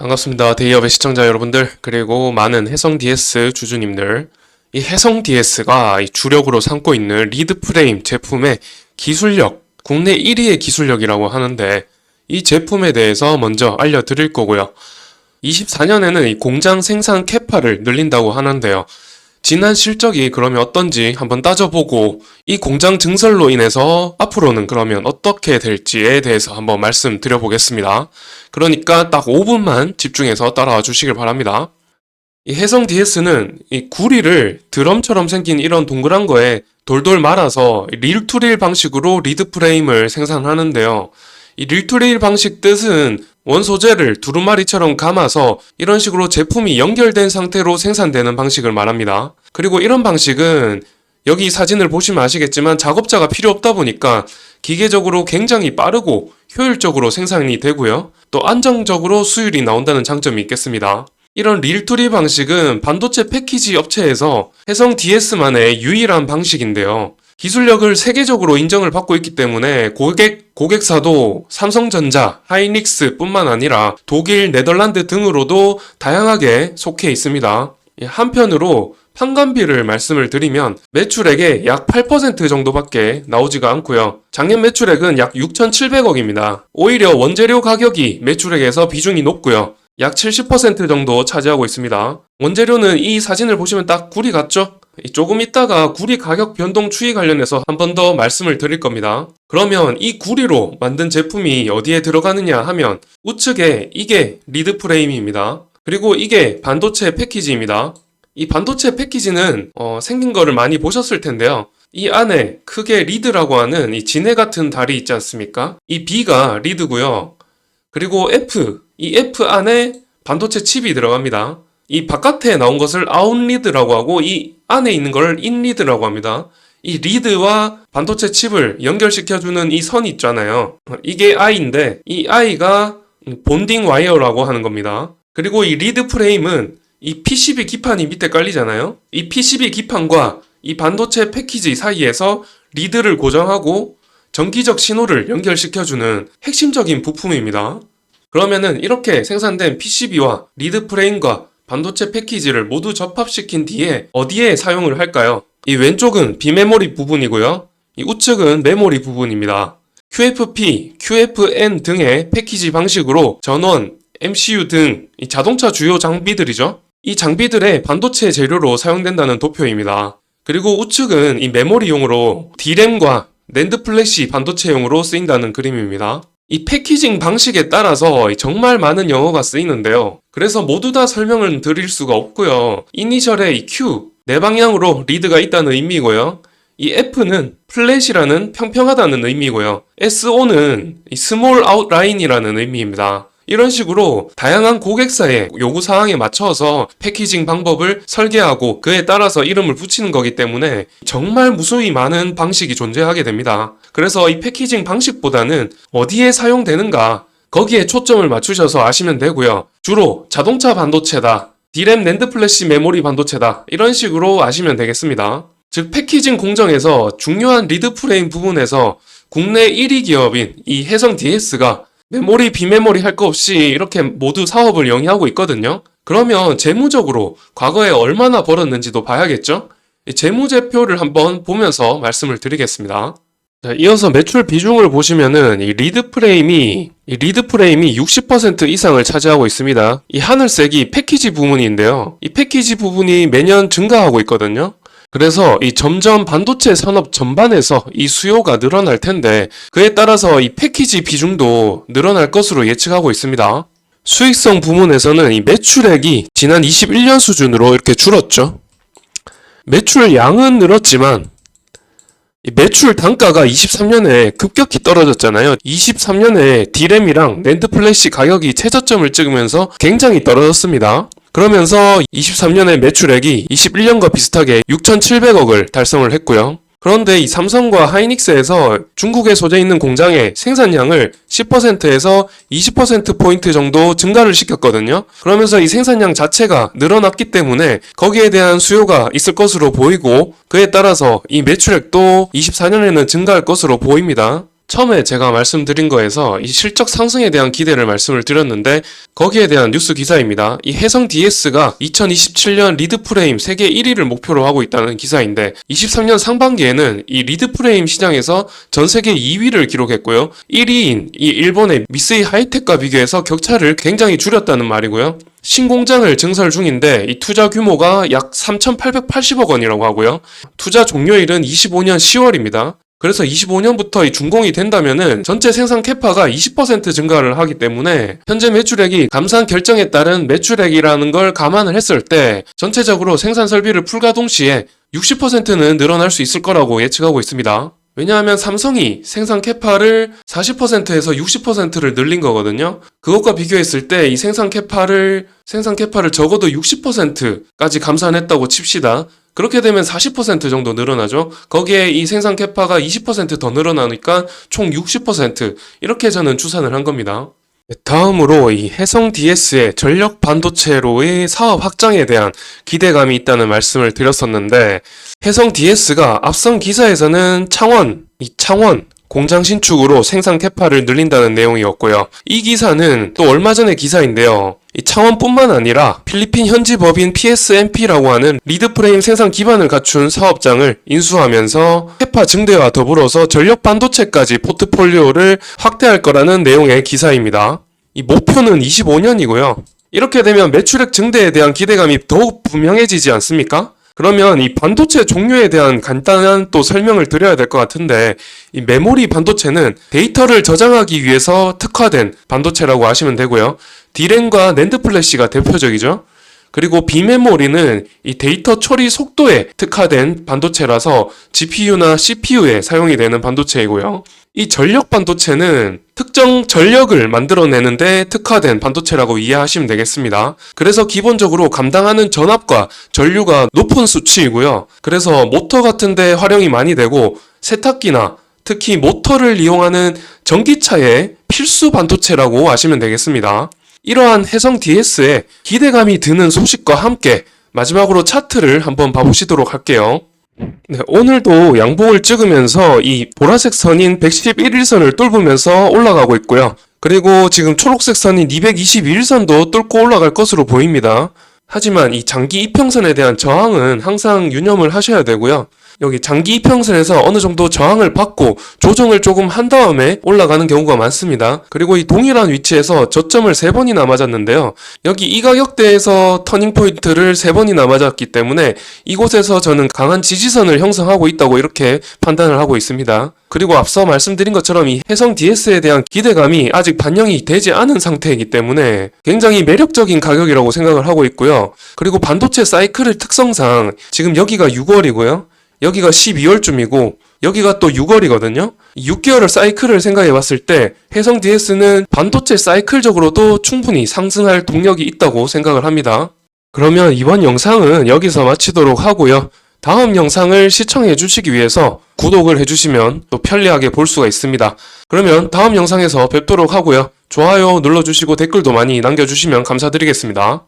반갑습니다. 데이업의 시청자 여러분들, 그리고 많은 해성 DS 주주님들. 이 해성 DS가 주력으로 삼고 있는 리드 프레임 제품의 기술력, 국내 1위의 기술력이라고 하는데, 이 제품에 대해서 먼저 알려드릴 거고요. 24년에는 이 공장 생산 캐파를 늘린다고 하는데요. 지난 실적이 그러면 어떤지 한번 따져보고, 이 공장 증설로 인해서 앞으로는 그러면 어떻게 될지에 대해서 한번 말씀드려보겠습니다. 그러니까 딱 5분만 집중해서 따라와 주시길 바랍니다. 이 해성 DS는 이 구리를 드럼처럼 생긴 이런 동그란 거에 돌돌 말아서 릴-투-릴 방식으로 리드 프레임을 생산하는데요. 이 릴-투-릴 방식 뜻은 원소재를 두루마리처럼 감아서 이런 식으로 제품이 연결된 상태로 생산되는 방식을 말합니다. 그리고 이런 방식은 여기 사진을 보시면 아시겠지만 작업자가 필요 없다 보니까 기계적으로 굉장히 빠르고 효율적으로 생산이 되고요. 또 안정적으로 수율이 나온다는 장점이 있겠습니다. 이런 릴-투-릴 방식은 반도체 패키지 업체에서 해성 DS만의 유일한 방식인데요. 기술력을 세계적으로 인정을 받고 있기 때문에 고객사도 삼성전자, 하이닉스 뿐만 아니라 독일, 네덜란드 등으로도 다양하게 속해 있습니다. 한편으로 판관비를 말씀을 드리면 매출액의 약 8% 정도밖에 나오지가 않고요. 작년 매출액은 약 6,700억입니다. 오히려 원재료 가격이 매출액에서 비중이 높고요. 약 70% 정도 차지하고 있습니다. 원재료는 이 사진을 보시면 딱 구리 같죠? 조금 있다가 구리 가격 변동 추이 관련해서 한 번 더 말씀을 드릴 겁니다. 그러면 이 구리로 만든 제품이 어디에 들어가느냐 하면 우측에 이게 리드 프레임입니다. 그리고 이게 반도체 패키지입니다. 이 반도체 패키지는 생긴 거를 많이 보셨을 텐데요. 이 안에 크게 리드라고 하는 이 지네 같은 달이 있지 않습니까? 이 B가 리드고요. 그리고 이 F 안에 반도체 칩이 들어갑니다. 이 바깥에 나온 것을 아웃리드라고 하고 이 안에 있는 걸 인리드라고 합니다. 이 리드와 반도체 칩을 연결시켜주는 이 선이 있잖아요. 이게 I인데 이 I가 본딩 와이어라고 하는 겁니다. 그리고 이 리드 프레임은 이 PCB 기판이 밑에 깔리잖아요. 이 PCB 기판과 이 반도체 패키지 사이에서 리드를 고정하고 전기적 신호를 연결시켜주는 핵심적인 부품입니다. 그러면은 이렇게 생산된 PCB와 리드 프레임과 반도체 패키지를 모두 접합시킨 뒤에 어디에 사용을 할까요? 이 왼쪽은 비메모리 부분이고요. 이 우측은 메모리 부분입니다. QFP, QFN 등의 패키지 방식으로 전원, MCU 등 이 자동차 주요 장비들이죠. 이 장비들의 반도체 재료로 사용된다는 도표입니다. 그리고 우측은 이 메모리용으로 D램과 낸드 플래시 반도체용으로 쓰인다는 그림입니다. 이 패키징 방식에 따라서 정말 많은 영어가 쓰이는데요. 그래서 모두 다 설명을 드릴 수가 없고요. 이니셜에 이 Q, 네 방향으로 리드가 있다는 의미고요. 이 F는 플랫이라는 평평하다는 의미고요. SO는 이 스몰 아웃라인이라는 의미입니다. 이런 식으로 다양한 고객사의 요구사항에 맞춰서 패키징 방법을 설계하고 그에 따라서 이름을 붙이는 거기 때문에 정말 무수히 많은 방식이 존재하게 됩니다. 그래서 이 패키징 방식보다는 어디에 사용되는가 거기에 초점을 맞추셔서 아시면 되고요. 주로 자동차 반도체다, D램 낸드 플래시 메모리 반도체다 이런 식으로 아시면 되겠습니다. 즉 패키징 공정에서 중요한 리드 프레임 부분에서 국내 1위 기업인 이 해성 DS가 메모리, 비메모리 할 거 없이 이렇게 모두 사업을 영위하고 있거든요. 그러면 재무적으로 과거에 얼마나 벌었는지도 봐야겠죠? 이 재무제표를 한번 보면서 말씀을 드리겠습니다. 자, 이어서 매출 비중을 보시면은 이 리드 프레임이 60% 이상을 차지하고 있습니다. 이 하늘색이 패키지 부분인데요. 이 패키지 부분이 매년 증가하고 있거든요. 그래서 이 점점 반도체 산업 전반에서 이 수요가 늘어날 텐데 그에 따라서 이 패키지 비중도 늘어날 것으로 예측하고 있습니다. 수익성 부문에서는 이 매출액이 지난 21년 수준으로 이렇게 줄었죠. 매출 양은 늘었지만 이 매출 단가가 23년에 급격히 떨어졌잖아요. 23년에 D램이랑 낸드 플래시 가격이 최저점을 찍으면서 굉장히 떨어졌습니다. 그러면서 23년에 매출액이 21년과 비슷하게 6,700억을 달성을 했고요. 그런데 이 삼성과 하이닉스에서 중국에 소재 있는 공장의 생산량을 10%에서 20%포인트 정도 증가를 시켰거든요. 그러면서 이 생산량 자체가 늘어났기 때문에 거기에 대한 수요가 있을 것으로 보이고 그에 따라서 이 매출액도 24년에는 증가할 것으로 보입니다. 처음에 제가 말씀드린 거에서 이 실적 상승에 대한 기대를 말씀을 드렸는데 거기에 대한 뉴스 기사입니다. 이 해성 DS가 2027년 리드프레임 세계 1위를 목표로 하고 있다는 기사인데 23년 상반기에는 이 리드프레임 시장에서 전 세계 2위를 기록했고요. 1위인 이 일본의 미쓰이 하이텍과 비교해서 격차를 굉장히 줄였다는 말이고요. 신공장을 증설 중인데 이 투자 규모가 약 3,880억 원이라고 하고요. 투자 종료일은 25년 10월입니다. 그래서 25년부터 이 준공이 된다면은 전체 생산 캐파가 20% 증가를 하기 때문에 현재 매출액이 감산 결정에 따른 매출액이라는 걸 감안을 했을 때 전체적으로 생산 설비를 풀가동 시에 60%는 늘어날 수 있을 거라고 예측하고 있습니다. 왜냐하면 삼성이 생산 캐파를 40%에서 60%를 늘린 거거든요. 그것과 비교했을 때 이 생산 캐파를 적어도 60%까지 감산했다고 칩시다. 그렇게 되면 40% 정도 늘어나죠. 거기에 이 생산 캐파가 20% 더 늘어나니까 총 60% 이렇게 저는 추산을 한 겁니다. 다음으로 이 해성 DS의 전력 반도체로의 사업 확장에 대한 기대감이 있다는 말씀을 드렸었는데 해성 DS가 앞선 기사에서는 창원 공장 신축으로 생산 캐파를 늘린다는 내용이었고요. 이 기사는 또 얼마 전의 기사인데요. 이 창원뿐만 아니라 필리핀 현지 법인 PSMP라고 하는 리드프레임 생산 기반을 갖춘 사업장을 인수하면서 캐파 증대와 더불어서 전력 반도체까지 포트폴리오를 확대할 거라는 내용의 기사입니다. 이 목표는 25년이고요. 이렇게 되면 매출액 증대에 대한 기대감이 더욱 분명해지지 않습니까? 그러면 이 반도체 종류에 대한 간단한 또 설명을 드려야 될 것 같은데 이 메모리 반도체는 데이터를 저장하기 위해서 특화된 반도체라고 하시면 되고요. D램과 낸드 플래시가 대표적이죠. 그리고 비메모리는 이 데이터 처리 속도에 특화된 반도체라서 GPU나 CPU에 사용이 되는 반도체이고요. 이 전력 반도체는 특정 전력을 만들어내는데 특화된 반도체라고 이해하시면 되겠습니다. 그래서 기본적으로 감당하는 전압과 전류가 높은 수치이고요. 그래서 모터 같은 데 활용이 많이 되고 세탁기나 특히 모터를 이용하는 전기차의 필수 반도체라고 아시면 되겠습니다. 이러한 해성 DS에 기대감이 드는 소식과 함께 마지막으로 차트를 한번 봐보시도록 할게요. 네, 오늘도 양봉을 찍으면서 이 보라색 선인 111일선을 뚫으면서 올라가고 있고요. 그리고 지금 초록색 선인 221일선도 뚫고 올라갈 것으로 보입니다. 하지만 이 장기 이평선에 대한 저항은 항상 유념을 하셔야 되고요. 여기 장기 이평선에서 어느 정도 저항을 받고 조정을 조금 한 다음에 올라가는 경우가 많습니다. 그리고 이 동일한 위치에서 저점을 3번이나 맞았는데요. 여기 이 가격대에서 터닝포인트를 3번이나 맞았기 때문에 이곳에서 저는 강한 지지선을 형성하고 있다고 이렇게 판단을 하고 있습니다. 그리고 앞서 말씀드린 것처럼 이 해성 DS에 대한 기대감이 아직 반영이 되지 않은 상태이기 때문에 굉장히 매력적인 가격이라고 생각을 하고 있고요. 그리고 반도체 사이클의 특성상 지금 여기가 6월이고요. 여기가 12월쯤이고 여기가 또 6월이거든요. 6개월을 사이클을 생각해 봤을 때 해성 DS는 반도체 사이클적으로도 충분히 상승할 동력이 있다고 생각을 합니다. 그러면 이번 영상은 여기서 마치도록 하고요. 다음 영상을 시청해 주시기 위해서 구독을 해주시면 또 편리하게 볼 수가 있습니다. 그러면 다음 영상에서 뵙도록 하고요. 좋아요 눌러주시고 댓글도 많이 남겨주시면 감사드리겠습니다.